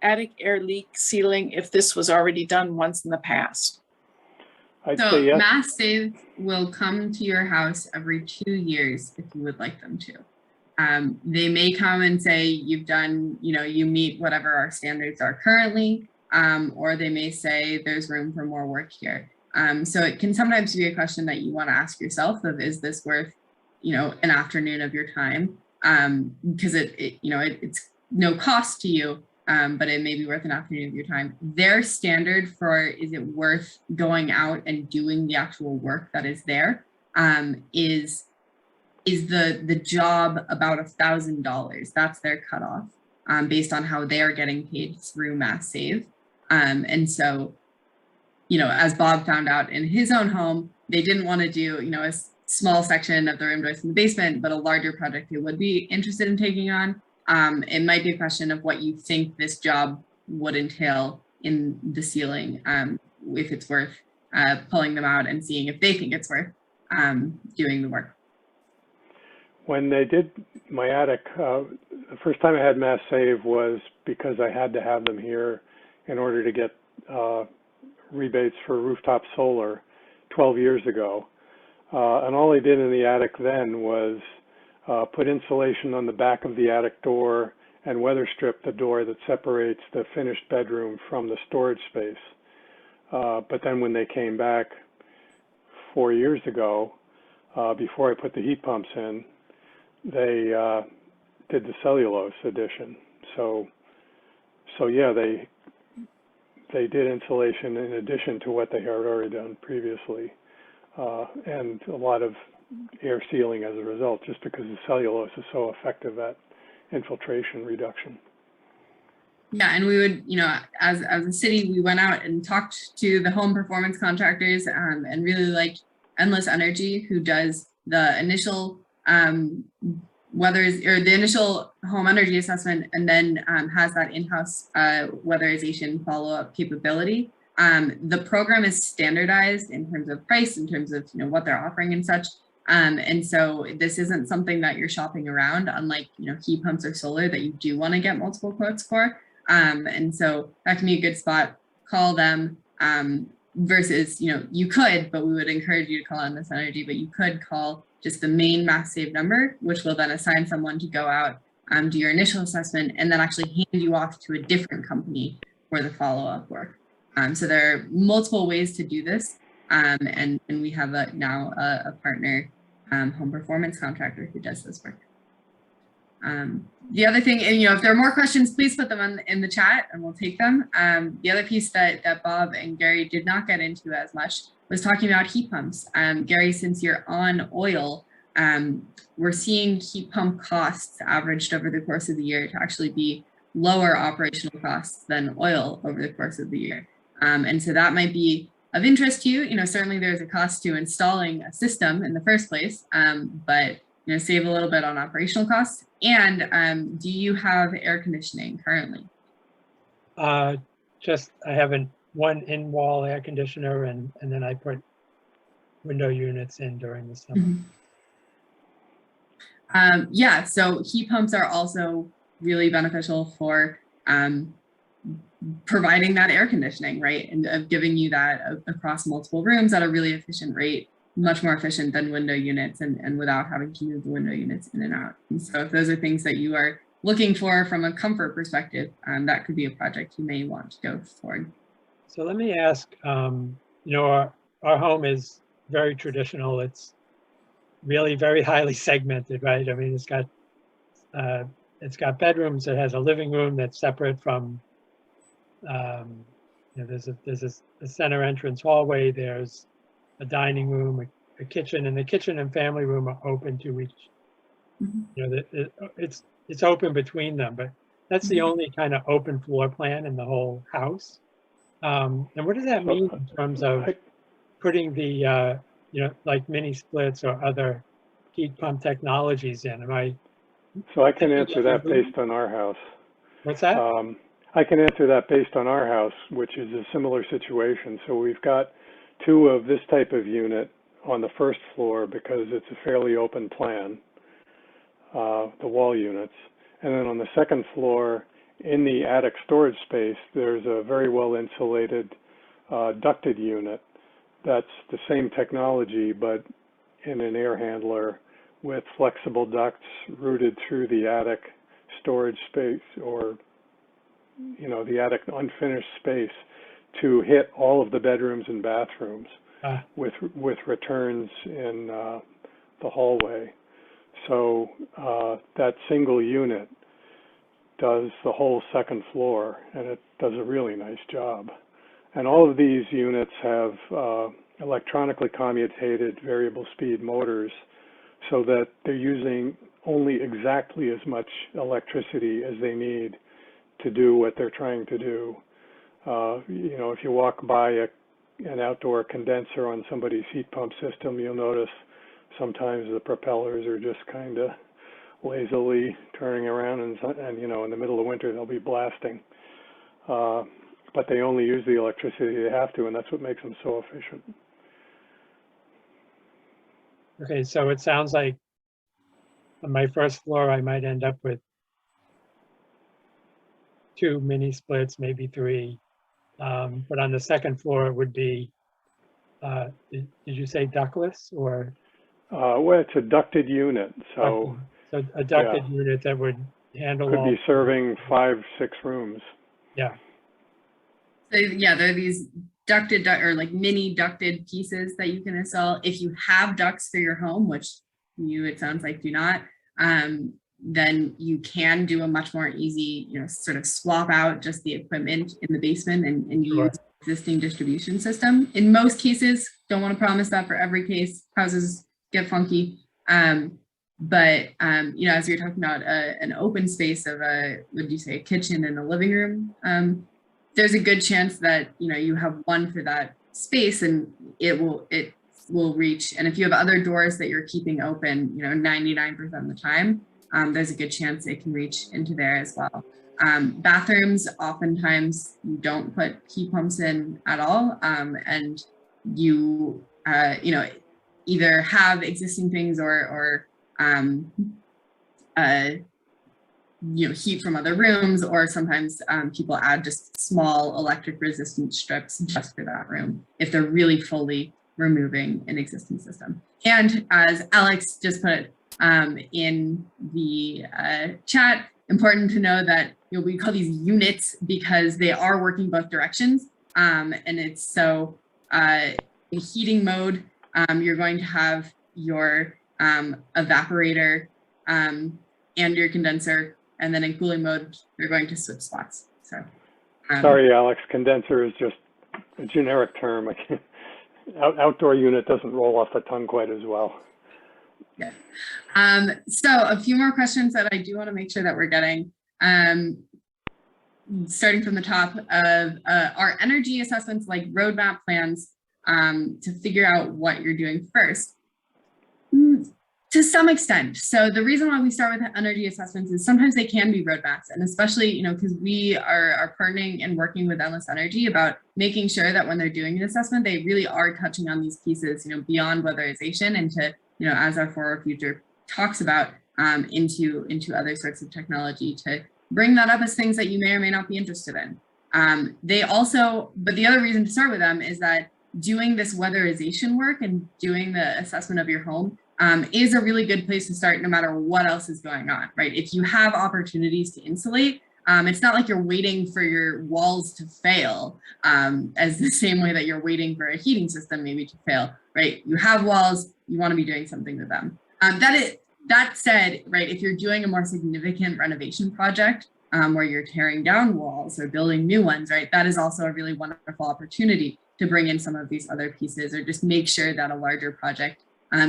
attic air leak sealing if this was already done once in the past? I'd So say yes. Mass Save will come to your house every 2 years if you would like them to. They may come and say you've done, you know, you meet whatever our standards are currently, or they may say there's room for more work here. So it can sometimes be a question that you want to ask yourself of, is this worth, you know, an afternoon of your time? Because it's no cost to you, but it may be worth an afternoon of your time. Their standard for, is it worth going out and doing the actual work that is there, is the job about $1,000. That's their cutoff, based on how they are getting paid through Mass Save. And so, you know, as Bob found out in his own home, they didn't want to do, you know, a small section of the room joist in the basement, but a larger project they would be interested in taking on. It might be a question of what you think this job would entail in the ceiling, if it's worth pulling them out and seeing if they think it's worth doing the work. When they did my attic, the first time I had Mass Save was because I had to have them here in order to get rebates for rooftop solar 12 years ago. And all they did in the attic then was put insulation on the back of the attic door and weather strip the door that separates the finished bedroom from the storage space. But then when they came back 4 years ago, before I put the heat pumps in, they did the cellulose addition. So yeah, they did insulation in addition to what they had already done previously, and a lot of air sealing as a result, just because the cellulose is so effective at infiltration reduction. Yeah, and we would, as a city, we went out and talked to the home performance contractors and really like Endless Energy, who does the initial the initial home energy assessment, and then has that in-house weatherization follow-up capability. The program is standardized in terms of price, in terms of what they're offering and such. And so this isn't something that you're shopping around, unlike heat pumps or solar that you do want to get multiple quotes for. And so that can be a good spot. Call them versus you could, but we would encourage you to call Endless Energy, but you could call just the main Mass Save number, which will then assign someone to go out, do your initial assessment, and then actually hand you off to a different company for the follow-up work. So there are multiple ways to do this, and we have now a partner home performance contractor who does this work. The other thing, and if there are more questions, please put them in the chat and we'll take them. The other piece that Bob and Gary did not get into as much was talking about heat pumps. Gary, since you're on oil, we're seeing heat pump costs averaged over the course of the year to actually be lower operational costs than oil over the course of the year. And so that might be of interest to you. Certainly there's a cost to installing a system in the first place, but save a little bit on operational costs. And do you have air conditioning currently? I have one in-wall air conditioner, and then I put window units in during the summer. Mm-hmm. Yeah, so heat pumps are also really beneficial for providing that air conditioning, right? And of giving you that across multiple rooms at a really efficient rate, much more efficient than window units, and without having to move the window units in and out. And so if those are things that you are looking for from a comfort perspective, that could be a project you may want to go forward. So let me ask, our home is very traditional. It's really very highly segmented, right? I mean, it's got bedrooms. It has a living room that's separate from, there's a center entrance hallway. There's a dining room, a kitchen, and the kitchen and family room are open to each. It's open between them, but that's the only kind of open floor plan in the whole house. And what does that mean in terms of putting the like mini splits or other heat pump technologies in? So I can answer that based on our house. What's that? I can answer that based on our house, which is a similar situation. So we've got two of this type of unit on the first floor because it's a fairly open plan, the wall units. And then on the second floor, in the attic storage space, there's a very well insulated ducted unit that's the same technology, but in an air handler with flexible ducts routed through the attic storage space, or the attic unfinished space, to hit all of the bedrooms and bathrooms with returns in the hallway. So that single unit does the whole second floor, and it does a really nice job. And all of these units have electronically commutated variable speed motors so that they're using only exactly as much electricity as they need to do what they're trying to do. If you walk by an outdoor condenser on somebody's heat pump system, you'll notice sometimes the propellers are just kind of lazily turning around, and in the middle of winter they'll be blasting. But they only use the electricity they have to, and that's what makes them so efficient. Okay, so it sounds like on my first floor, I might end up with 2 mini splits, maybe 3. But on the second floor, it would be, did you say ductless or? Well, it's a ducted unit, so So a ducted unit that would handle could all. be serving 5, 6 rooms. Yeah, So yeah, there are these ducted or like mini ducted pieces that you can install. If you have ducts for your home, which you, it sounds like, do not, then you can do a much more easy, sort of swap out just the equipment in the basement and Sure. use existing distribution system. In most cases, don't want to promise that for every case, houses get funky. But as you're talking about an open space of would you say a kitchen and a living room, there's a good chance that, you have one for that space and it will reach. And if you have other doors that you're keeping open, 99% of the time, there's a good chance it can reach into there as well. Bathrooms, oftentimes you don't put heat pumps in at all. And you, either have existing things or heat from other rooms, or sometimes people add just small electric resistance strips just for that room if they're really fully removing an existing system. And as Alex just put in the chat, important to know that we call these units because they are working both directions. And it's so in heating mode, you're going to have your evaporator and your condenser, and then in cooling mode, you're going to switch spots. So, Sorry, Alex, condenser is just a generic term. I can't, outdoor unit doesn't roll off the tongue quite as well. Yeah. So a few more questions that I do want to make sure that we're getting. Starting from the top of our energy assessments, like roadmap plans, to figure out what you're doing first. To some extent. So the reason why we start with energy assessments is sometimes they can be roadmaps, and especially, because we are partnering and working with Endless Energy about making sure that when they're doing an assessment, they really are touching on these pieces, beyond weatherization and to, as our For Our Future talks about, into other sorts of technology to bring that up as things that you may or may not be interested in. They also, but the other reason to start with them is that doing this weatherization work and doing the assessment of your home is a really good place to start no matter what else is going on, right? If you have opportunities to insulate, it's not like you're waiting for your walls to fail as the same way that you're waiting for a heating system maybe to fail, right? You have walls, you want to be doing something with them. That said, right, if you're doing a more significant renovation project where you're tearing down walls or building new ones, right, that is also a really wonderful opportunity to bring in some of these other pieces or just make sure that a larger project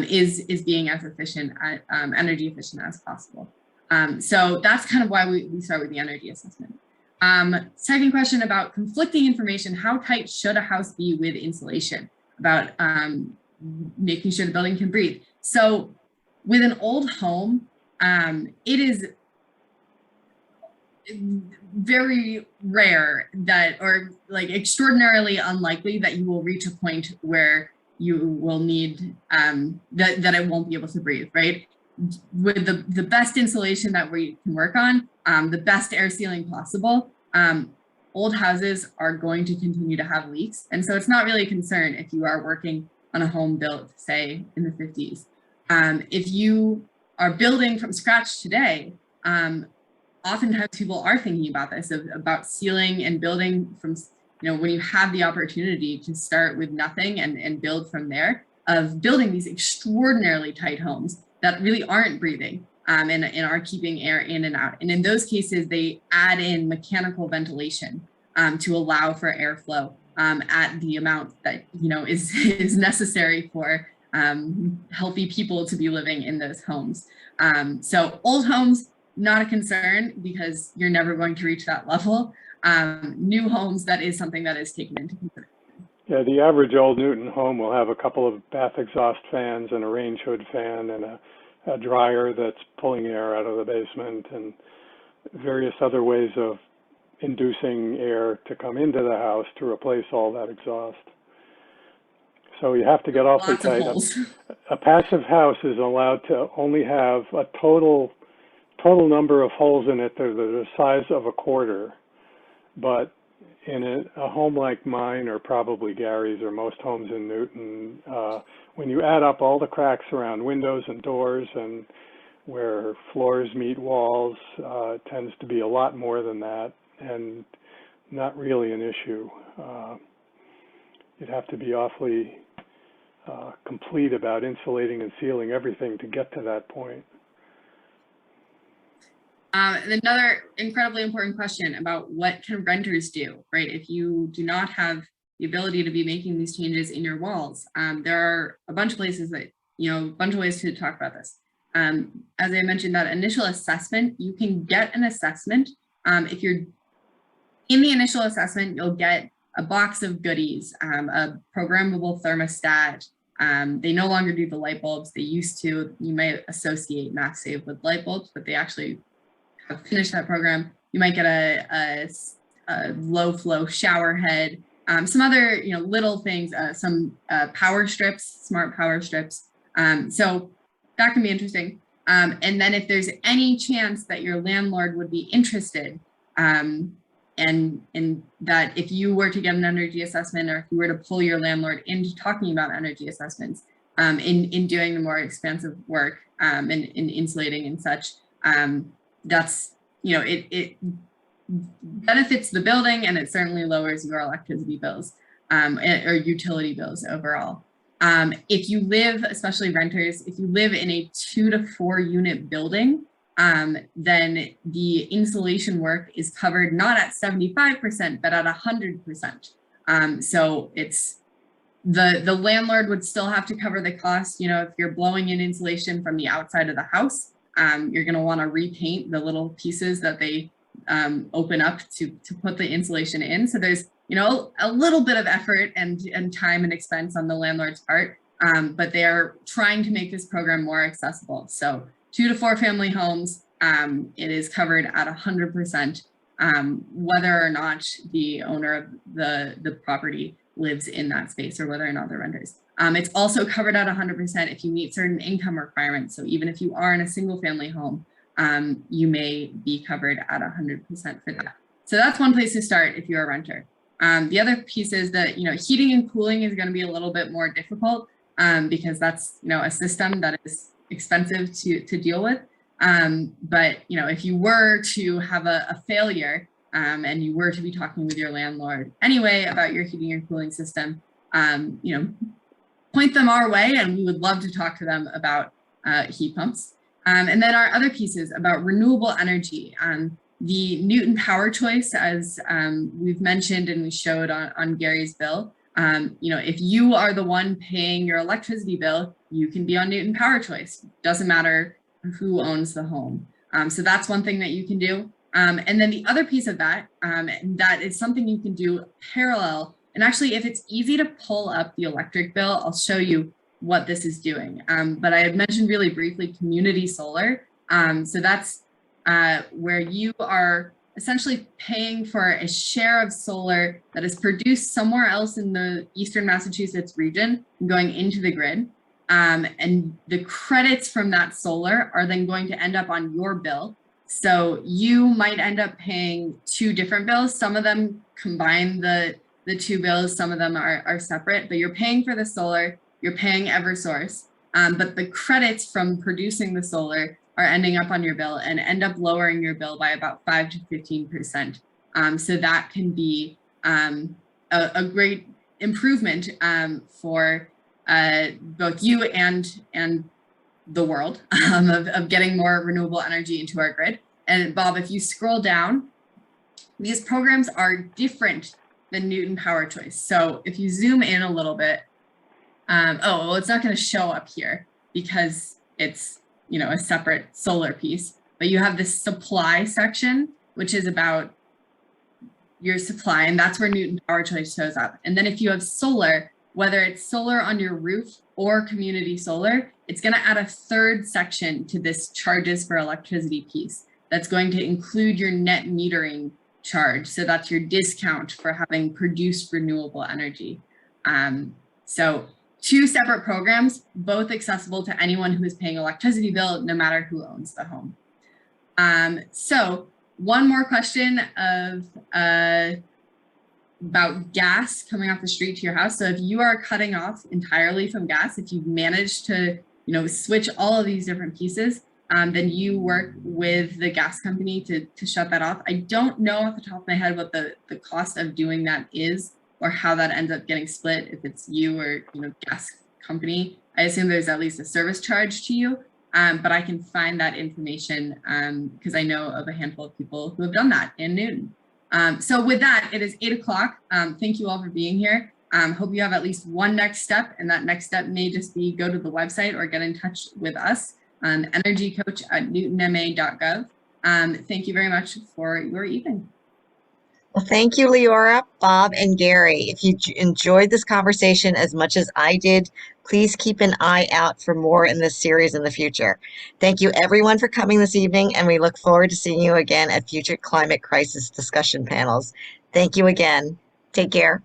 is being as efficient, energy efficient as possible. So that's kind of why we start with the energy assessment. Second question about conflicting information. How tight should a house be with insulation? About making sure the building can breathe. So with an old home, it is very rare that, or like extraordinarily unlikely that you will reach a point where you will need that it won't be able to breathe, right? With the best insulation that we can work on, the best air sealing possible, old houses are going to continue to have leaks. And so it's not really a concern if you are working on a home built, say, in the 50s. If you are building from scratch today, oftentimes people are thinking about this, about sealing and building from, when you have the opportunity to start with nothing and build from there, of building these extraordinarily tight homes that really aren't breathing and are keeping air in and out. And in those cases, they add in mechanical ventilation to allow for airflow at the amount that, is necessary for healthy people to be living in those homes. So old homes, not a concern because you're never going to reach that level. New homes, that is something that is taken into consideration. Yeah, the average old Newton home will have a couple of bath exhaust fans and a range hood fan and a dryer that's pulling air out of the basement and various other ways of inducing air to come into the house to replace all that exhaust. So you have to get awfully Lots of tight. holes. A passive house is allowed to only have a total number of holes in it that are the size of a quarter. But in a home like mine, or probably Gary's, or most homes in Newton, when you add up all the cracks around windows and doors and where floors meet walls, it tends to be a lot more than that, and not really an issue. You'd have to be awfully complete about insulating and sealing everything to get to that point. And another incredibly important question about what can renters do, right? If you do not have the ability to be making these changes in your walls, there are a bunch of places that, a bunch of ways to talk about this. As I mentioned, that initial assessment, you can get an assessment. If you're in the initial assessment, you'll get a box of goodies, a programmable thermostat. They no longer do the light bulbs. They used to. You might associate Mass Save with light bulbs, but they actually have finished that program. You might get a low flow shower head, some other little things, some power strips, smart power strips. So that can be interesting. And then if there's any chance that your landlord would be interested, and that if you were to get an energy assessment, or if you were to pull your landlord into talking about energy assessments, in doing the more expansive work, and in insulating and such, that's, it benefits the building, and it certainly lowers your electricity bills, or utility bills overall. If you live, especially renters, if you live in a 2 to 4 unit building, then the insulation work is covered not at 75%, but at 100%. So it's the landlord would still have to cover the cost. If you're blowing in insulation from the outside of the house, you're going to want to repaint the little pieces that they open up to put the insulation in. So there's a little bit of effort and time and expense on the landlord's part, but they are trying to make this program more accessible. So 2 to 4 family homes, it is covered at 100%, whether or not the owner of the property lives in that space, or whether or not they're renters. It's also covered at 100% if you meet certain income requirements. So even if you are in a single family home, you may be covered at 100% for that. So that's one place to start if you're a renter. The other piece is that, heating and cooling is going to be a little bit more difficult, because that's, a system that is expensive to deal with. But, if you were to have a failure, and you were to be talking with your landlord anyway about your heating and cooling system, point them our way, and we would love to talk to them about heat pumps. And then our other pieces about renewable energy. The Newton Power Choice, as we've mentioned and we showed on Gary's bill, if you are the one paying your electricity bill, you can be on Newton Power Choice. Doesn't matter who owns the home. So that's one thing that you can do. And then the other piece of that, that is something you can do parallel. And actually, if it's easy to pull up the electric bill, I'll show you what this is doing. But I had mentioned really briefly community solar. So that's where you are essentially paying for a share of solar that is produced somewhere else in the Eastern Massachusetts region and going into the grid. And the credits from that solar are then going to end up on your bill. So you might end up paying 2 different bills. Some of them combine the 2 bills, some of them are separate, but you're paying for the solar, you're paying Eversource, but the credits from producing the solar are ending up on your bill and end up lowering your bill by about 5 to 15%. So that can be a great improvement for both you and the world, of getting more renewable energy into our grid. And Bob, if you scroll down, these programs are different than Newton Power Choice. So if you zoom in a little bit, it's not going to show up here because it's a separate solar piece, but you have this supply section, which is about your supply, and that's where Newton Power Choice shows up. And then if you have solar, whether it's solar on your roof or community solar, it's going to add a 3rd section to this charges for electricity piece. That's going to include your net metering charge. So that's your discount for having produced renewable energy. So two separate programs, both accessible to anyone who is paying electricity bill, no matter who owns the home. So one more question of about gas coming off the street to your house. So if you are cutting off entirely from gas, if you've managed to, switch all of these different pieces, then you work with the gas company to shut that off. I don't know off the top of my head what the cost of doing that is, or how that ends up getting split, if it's you or gas company. I assume there's at least a service charge to you, but I can find that information because I know of a handful of people who have done that in Newton. So with that, it is 8 o'clock. Thank you all for being here. Hope you have at least one next step, and that next step may just be go to the website or get in touch with us, energycoach@newtonma.gov. Thank you very much for your evening. Well, thank you, Leora, Bob, and Gary. If you enjoyed this conversation as much as I did, please keep an eye out for more in this series in the future. Thank you, everyone, for coming this evening, and we look forward to seeing you again at future climate crisis discussion panels. Thank you again. Take care.